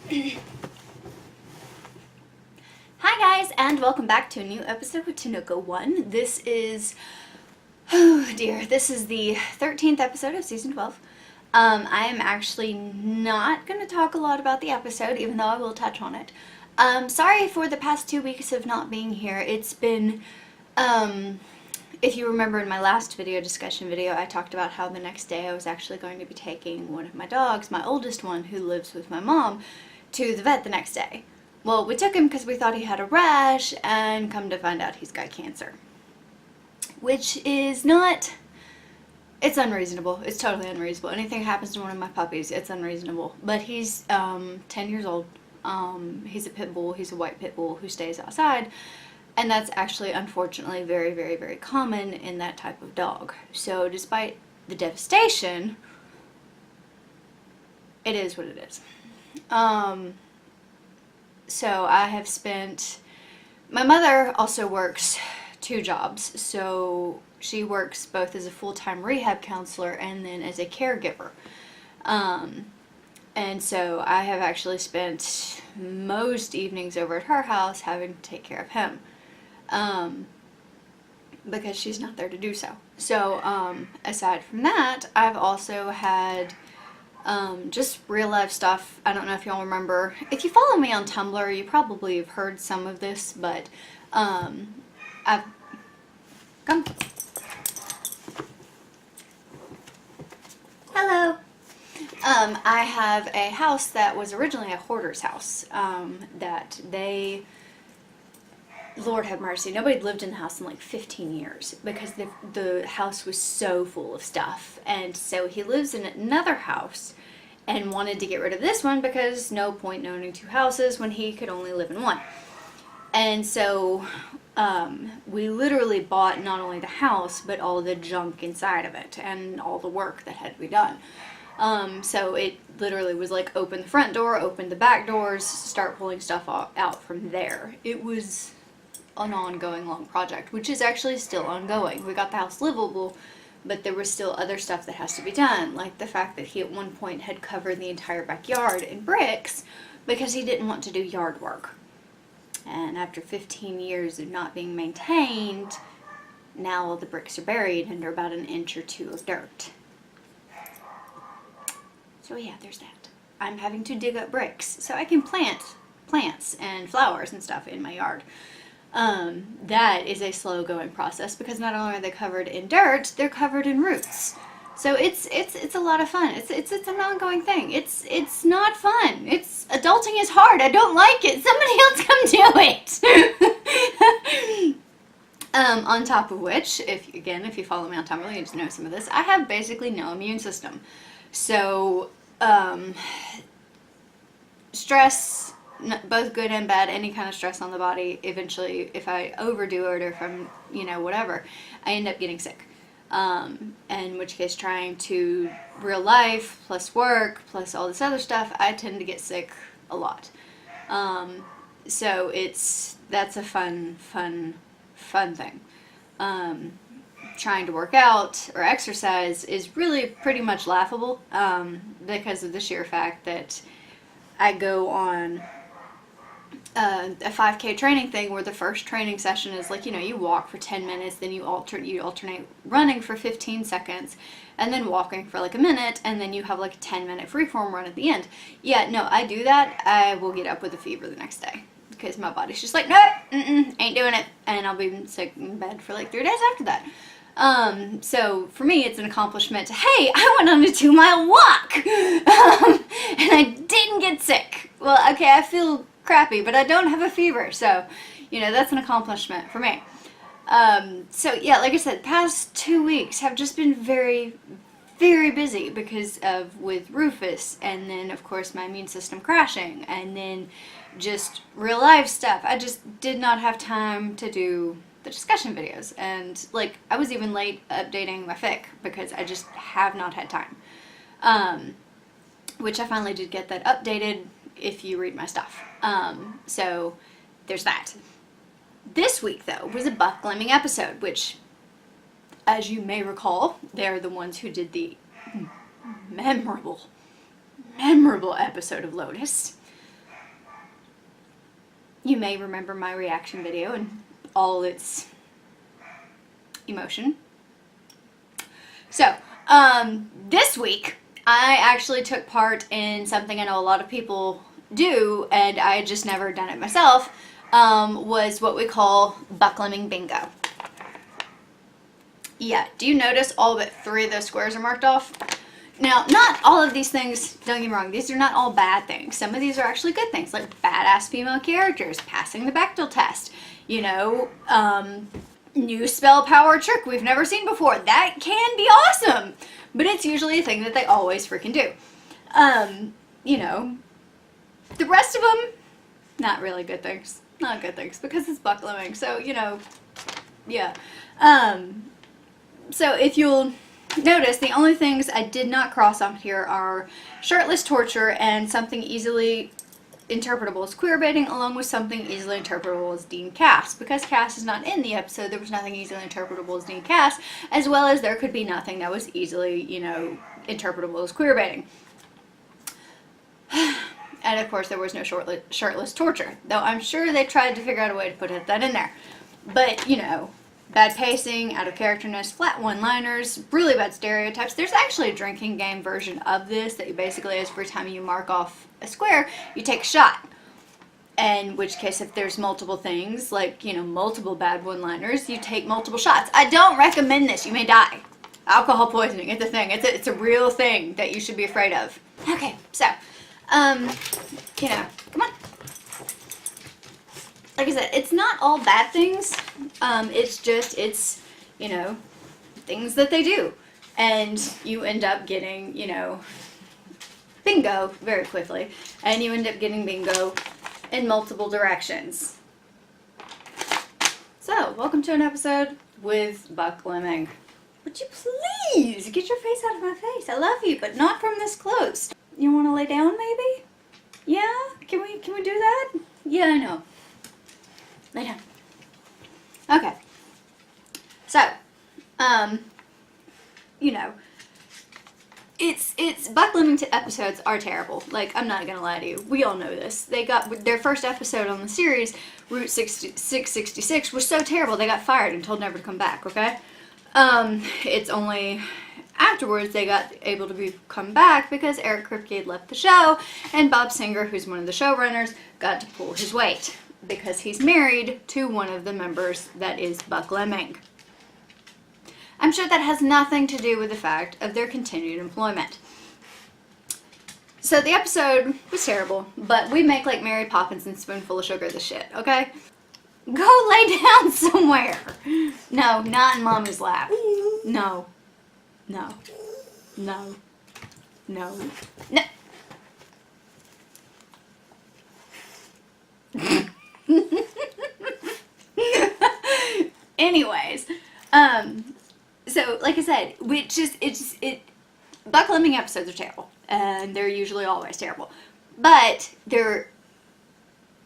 Hi guys, and welcome back to a new episode with Tanuka One. This is, oh dear, this is the 13th episode of season 12. I am actually not going to talk a lot about the episode, even though I will touch on it. Sorry for the past 2 weeks of not being here. It's been, if you remember in my last discussion video, I talked about how the next day I was actually going to be taking one of my dogs, my oldest one, who lives with my mom, to the vet the next day. Well, we took him because we thought he had a rash, and come to find out he's got cancer. Which is not... It's unreasonable. It's totally unreasonable. Anything happens to one of my puppies, it's unreasonable. But he's 10 years old. He's a pit bull. He's a white pit bull who stays outside. And that's actually, unfortunately, very, very, very common in that type of dog. So despite the devastation, it is what it is. So I have spent... My mother also works 2 jobs. So she works both as a full-time rehab counselor and then as a caregiver. And so I have actually spent most evenings over at her house having to take care of him. Because she's not there to do so. So, aside from that, I've also had... just real life stuff. I don't know if y'all remember. If you follow me on Tumblr, you probably have heard some of this, but I've come. Hello. I have a house that was originally a hoarder's house. That they, Lord have mercy, nobody had lived in the house in like 15 years because the house was so full of stuff. And so he lives in another house and wanted to get rid of this one because no point in owning 2 houses when he could only live in one. And so we literally bought not only the house but all the junk inside of it and all the work that had to be done. So it literally was like open the front door, open the back doors, start pulling stuff out from there. It was an ongoing long project, which is actually still ongoing. We got the house livable, but there was still other stuff that has to be done, like the fact that he at one point had covered the entire backyard in bricks because he didn't want to do yard work. And after 15 years of not being maintained, now all the bricks are buried and they're about 1 inch or 2 of dirt. So yeah, there's that. I'm having to dig up bricks so I can plant plants and flowers and stuff in my yard. That is a slow going process because not only are they covered in dirt, they're covered in roots. So it's a lot of fun. It's an ongoing thing. It's not fun. Adulting is hard. I don't like it. Somebody else come do it. On top of which, if you follow me on Tumblr, you just know some of this. I have basically no immune system. So, stress, both good and bad, any kind of stress on the body, eventually, if I overdo it or if I'm, whatever, I end up getting sick. In which case, trying to real life, plus work, plus all this other stuff, I tend to get sick a lot. So that's a fun thing. Trying to work out or exercise is really pretty much laughable, because of the sheer fact that I go on a 5K training thing where the first training session is like, you walk for 10 minutes, then you alternate running for 15 seconds, and then walking for like a minute, and then you have like a 10-minute freeform run at the end. Yeah, no, I do that, I will get up with a fever the next day. Because my body's just like, nope, ain't doing it. And I'll be sick in bed for like 3 days after that. So for me, it's an accomplishment. Hey, I went on a 2-mile walk! And I didn't get sick. Well, okay, I feel crappy, but I don't have a fever. So, that's an accomplishment for me. So yeah, like I said, the past 2 weeks have just been very, very busy because with Rufus, and then of course my immune system crashing, and then just real life stuff. I just did not have time to do the discussion videos, and like I was even late updating my fic because I just have not had time. Which I finally did get that updated if you read my stuff. So there's that. This week though was a Buck Lemming episode, which, as you may recall, they're the ones who did the memorable episode of Lotus. You may remember my reaction video and all its emotion. So, this week, I actually took part in something I know a lot of people do, and I had just never done it myself, was what we call Buckleming Bingo. Yeah, do you notice all but 3 of those squares are marked off? Now, not all of these things, don't get me wrong, these are not all bad things. Some of these are actually good things, like badass female characters, passing the Bechdel test, you know, new spell power trick we've never seen before. That can be awesome, but it's usually a thing that they always freaking do. You know, the rest of them, not really good things. Not good things, because it's Buckleming, so, you know, yeah. So if you'll notice, the only things I did not cross on here are shirtless torture and something easily interpretable as queerbaiting, along with something easily interpretable as Dean Cass. Because Cass is not in the episode, there was nothing easily interpretable as Dean Cass, as well as there could be nothing that was easily, you know, interpretable as queerbaiting. And of course there was no shirtless torture, though I'm sure they tried to figure out a way to put that in there. But, you know, bad pacing, out of characterness, flat one-liners, really bad stereotypes. There's actually a drinking game version of this that you basically, every time you mark off a square, you take a shot. In which case, if there's multiple things, like, you know, multiple bad one-liners, you take multiple shots. I don't recommend this. You may die. Alcohol poisoning, it's a thing. It's a real thing that you should be afraid of. Okay, so, you know, come on. Like I said, it's not all bad things. It's, you know, things that they do. And you end up getting, you know, bingo very quickly. And you end up getting bingo in multiple directions. So, welcome to an episode with Buckleming. Would you please get your face out of my face? I love you, but not from this close. You want to lay down, maybe? Yeah? Can we do that? Yeah, I know. Lay down. Okay. So, you know, it's Buckleming episodes are terrible. Like, I'm not gonna lie to you. We all know this. They got their first episode on the series, Route 666, was so terrible they got fired and told never to come back. Okay. It's only afterwards they got able to come back because Eric Kripke had left the show, and Bob Singer, who's one of the showrunners, got to pull his weight because he's married to one of the members that is Buckleming. I'm sure that has nothing to do with the fact of their continued employment. So the episode was terrible, but we make like Mary Poppins and Spoonful of Sugar the shit, okay? Go lay down somewhere. No, not in Mommy's lap. No. No. No. No. No. Anyways, so like I said, Buckleming episodes are terrible, and they're usually always terrible, but they're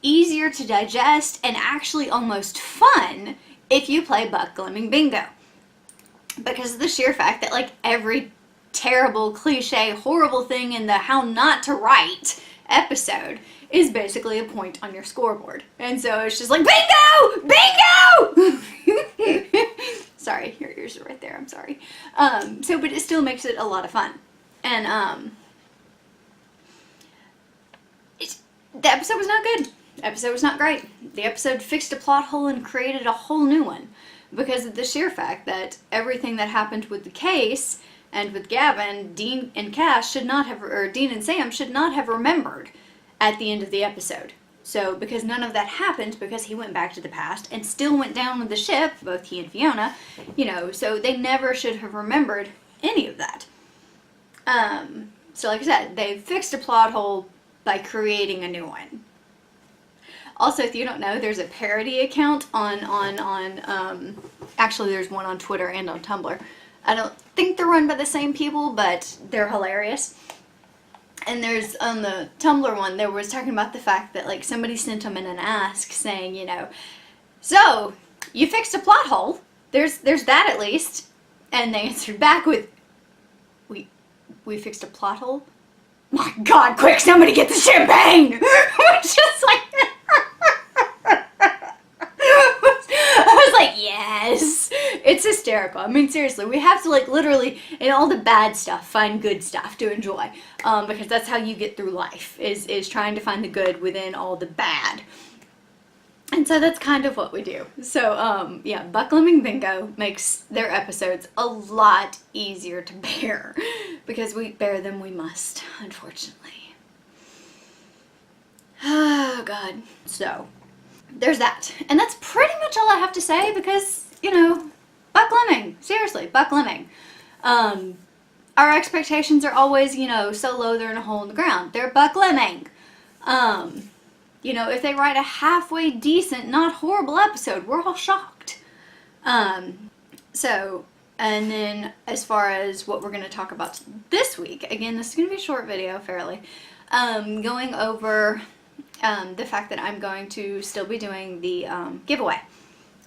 easier to digest and actually almost fun if you play Buckleming Bingo, because of the sheer fact that like every terrible, cliche, horrible thing in the How Not to Write episode is basically a point on your scoreboard. And so it's just like, bingo! Bingo! Sorry, your ears are right there, I'm sorry. But it still makes it a lot of fun. And, the episode was not good. The episode was not great. The episode fixed a plot hole and created a whole new one. Because of the sheer fact that everything that happened with the case and with Gavin, Dean and Cass Dean and Sam should not have remembered at the end of the episode. So, because none of that happened, because he went back to the past and still went down with the ship, both he and Fiona, you know, so they never should have remembered any of that. So like I said, they fixed a plot hole by creating a new one. Also, if you don't know, there's a parody account actually there's one on Twitter and on Tumblr. I don't think they're run by the same people, but they're hilarious. And there's, on the Tumblr one, there was talking about the fact that, like, somebody sent them in an ask saying, you know, so, you fixed a plot hole. There's that at least. And they answered back with, we fixed a plot hole? My God, quick, somebody get the champagne! It's just like, hysterical. I mean, seriously, we have to like literally, in all the bad stuff, find good stuff to enjoy, because that's how you get through life, is trying to find the good within all the bad. And so that's kind of what we do. So, yeah, Buck Lemming Bingo makes their episodes a lot easier to bear, because we bear them we must, unfortunately. Oh, God. So, there's that. And that's pretty much all I have to say, because, you know, Buck Lemming. Seriously, Buck Lemming. Our expectations are always, you know, so low they're in a hole in the ground. They're Buck Lemming. You know, if they write a halfway decent, not horrible episode, we're all shocked. So, and then as far as what we're going to talk about this week, again, this is going to be a short video, fairly, going over the fact that I'm going to still be doing the giveaway.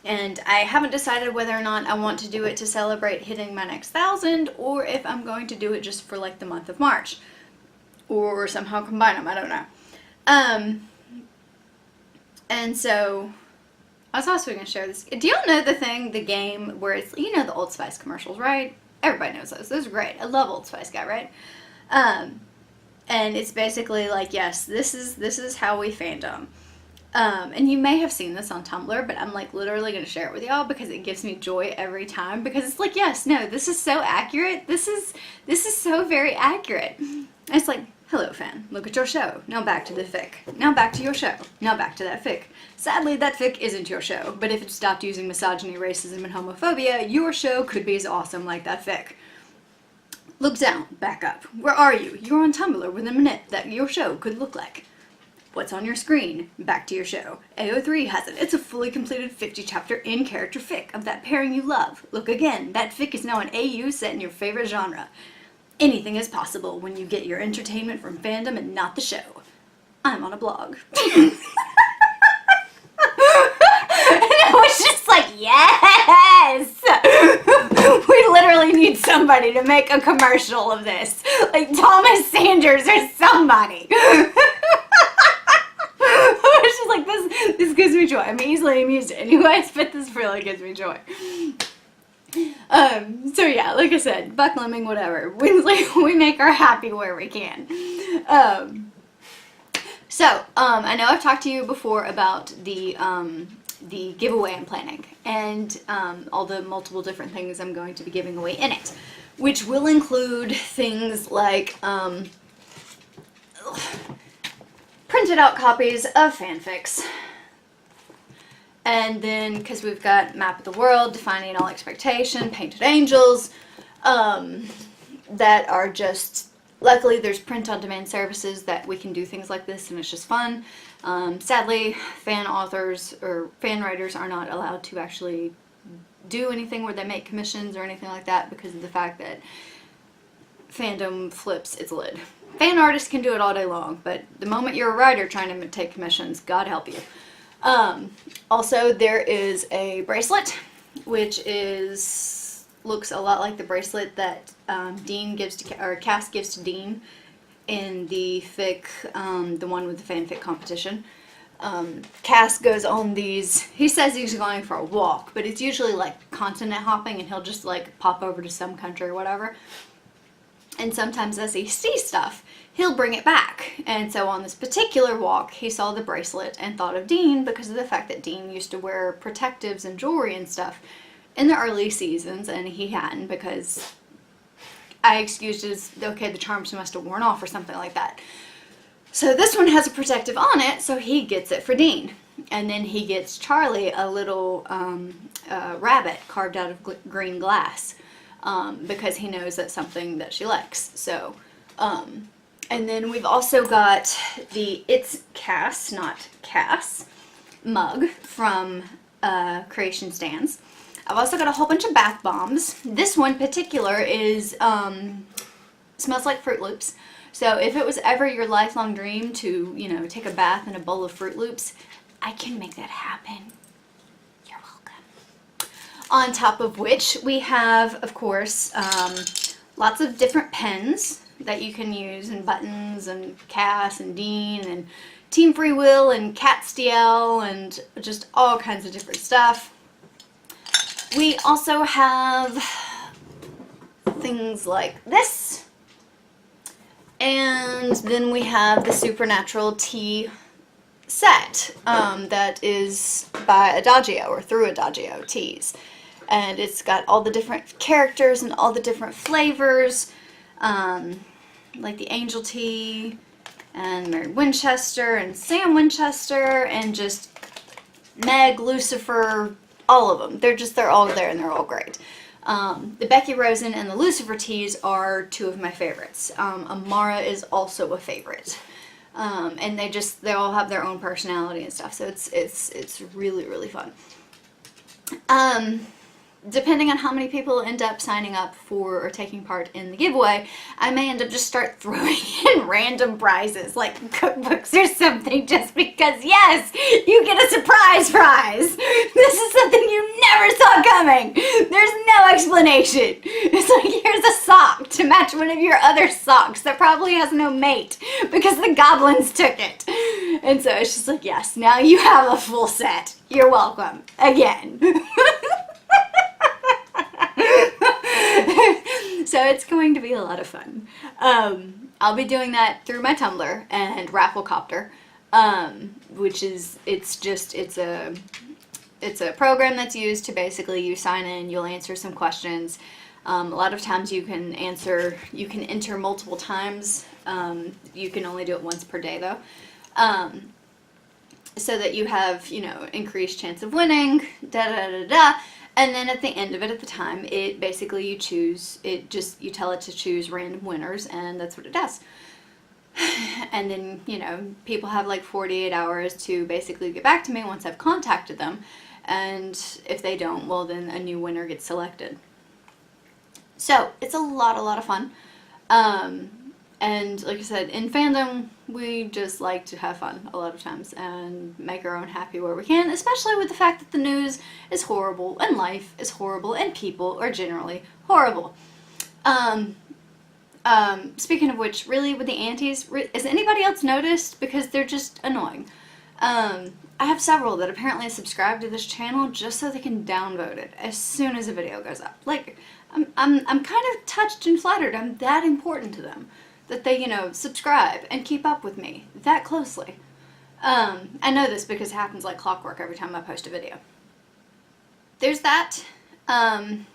And I haven't decided whether or not I want to do it to celebrate hitting my next 1,000, or if I'm going to do it just for like the month of March, or somehow combine them, I don't know. And so, I was also going to share this. Do y'all know the game where it's, you know, the Old Spice commercials, right? Everybody knows those. Those are great. I love Old Spice guy, right? And it's basically like, yes, this is how we fandom. And you may have seen this on Tumblr, but I'm like literally going to share it with y'all because it gives me joy every time, because it's like, yes, no, this is so accurate. This is so very accurate. And it's like, hello, fan. Look at your show. Now back to the fic. Now back to your show. Now back to that fic. Sadly, that fic isn't your show, but if it stopped using misogyny, racism, and homophobia, your show could be as awesome like that fic. Look down. Back up. Where are you? You're on Tumblr with a minute that your show could look like. What's on your screen? Back to your show. AO3 has it. It's a fully completed 50-chapter in-character fic of that pairing you love. Look again. That fic is now an AU set in your favorite genre. Anything is possible when you get your entertainment from fandom and not the show. I'm on a blog. And I was just like, yes! We literally need somebody to make a commercial of this. Like Thomas Sanders or somebody. I was just like, this gives me joy. I'm easily amused anyways, but this really gives me joy. So yeah, like I said, Buck Lemming, whatever. We make our happy where we can. I know I've talked to you before about the giveaway I'm planning, and all the multiple different things I'm going to be giving away in it, which will include things like printed out copies of fanfics. And then, because we've got Map of the World, Defining All Expectation, Painted Angels, that are just, luckily there's print-on-demand services that we can do things like this, and it's just fun. Sadly, fan authors or fan writers are not allowed to actually do anything where they make commissions or anything like that, because of the fact that fandom flips its lid. Fan artists can do it all day long, but the moment you're a writer trying to take commissions, God help you. Also, there is a bracelet, which looks a lot like the bracelet that Dean gives to, or Cass gives to Dean in the fic, the one with the fanfic competition. Cass goes on these, he says he's going for a walk, but it's usually like continent hopping, and he'll just like pop over to some country or whatever. And sometimes as he sees stuff, he'll bring it back. And so on this particular walk, he saw the bracelet and thought of Dean because of the fact that Dean used to wear protectives and jewelry and stuff in the early seasons, and he hadn't, because I excused it as, okay, the charms must have worn off or something like that. So this one has a protective on it, so he gets it for Dean. And then he gets Charlie a little rabbit carved out of green glass. Because he knows that's something that she likes. So, and then we've also got the It's Cass, not Cass, mug from Creation Stands. I've also got a whole bunch of bath bombs. This one particular is, smells like Fruit Loops. So if it was ever your lifelong dream to, you know, take a bath in a bowl of Fruit Loops, I can make that happen. On top of which we have, of course, lots of different pens that you can use, and buttons, and Cass, and Dean, and Team Free Will, and Cat Stiel, and just all kinds of different stuff. We also have things like this. And then we have the Supernatural tea set that is by Adagio, or through Adagio Teas. And it's got all the different characters and all the different flavors, like the Angel Tea, and Mary Winchester, and Sam Winchester, and just Meg, Lucifer, all of them. They're all there, and they're all great. The Becky Rosen and the Lucifer teas are two of my favorites. Amara is also a favorite. And they all have their own personality and stuff, so it's really, really fun. Depending on how many people end up signing up for or taking part in the giveaway, I may end up just start throwing in random prizes, like cookbooks or something, just because, yes, you get a surprise prize. This is something you never saw coming. There's no explanation. It's like, here's a sock to match one of your other socks that probably has no mate because the goblins took it. And so it's just like, yes, now you have a full set. You're welcome. Again. So it's going to be a lot of fun. I'll be doing that through my Tumblr and Rafflecopter, which is, it's a program that's used to basically, you sign in, you'll answer some questions. A lot of times you can enter multiple times. You can only do it once per day though. So that you have, increased chance of winning, and then at the end of it, at the time, it basically you tell it to choose random winners, and that's what it does. And then, people have like 48 hours to basically get back to me once I've contacted them, and if they don't, well then a new winner gets selected. So it's a lot of fun. And like I said, in fandom, we just like to have fun a lot of times and make our own happy where we can, especially with the fact that the news is horrible and life is horrible and people are generally horrible. Speaking of which, really with the aunties, has anybody else noticed? Because they're just annoying. I have several that apparently subscribe to this channel just so they can downvote it as soon as a video goes up. Like, I'm kind of touched and flattered. I'm that important to them. That they, subscribe and keep up with me that closely. I know this because it happens like clockwork every time I post a video. There's that. I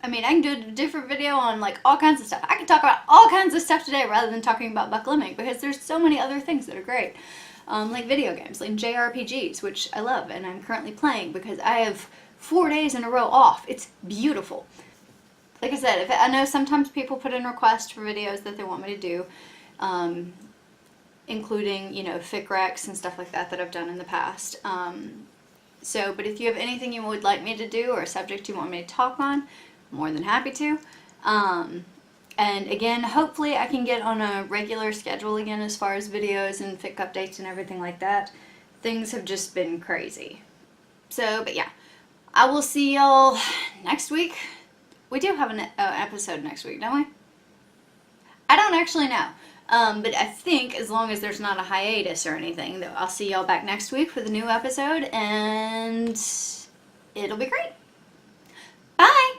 can do a different video on like all kinds of stuff. I can talk about all kinds of stuff today rather than talking about Buckleming, because there's so many other things that are great. Like video games, like JRPGs, which I love and I'm currently playing because I have 4 days in a row off. It's beautiful. Like I said, I know sometimes people put in requests for videos that they want me to do, including, fic recs and stuff like that I've done in the past. But if you have anything you would like me to do or a subject you want me to talk on, I'm more than happy to. And again, hopefully I can get on a regular schedule again as far as videos and fic updates and everything like that. Things have just been crazy. But yeah, I will see y'all next week. We do have an episode next week, don't we? I don't actually know. But I think as long as there's not a hiatus or anything, I'll see y'all back next week for the new episode, and it'll be great. Bye!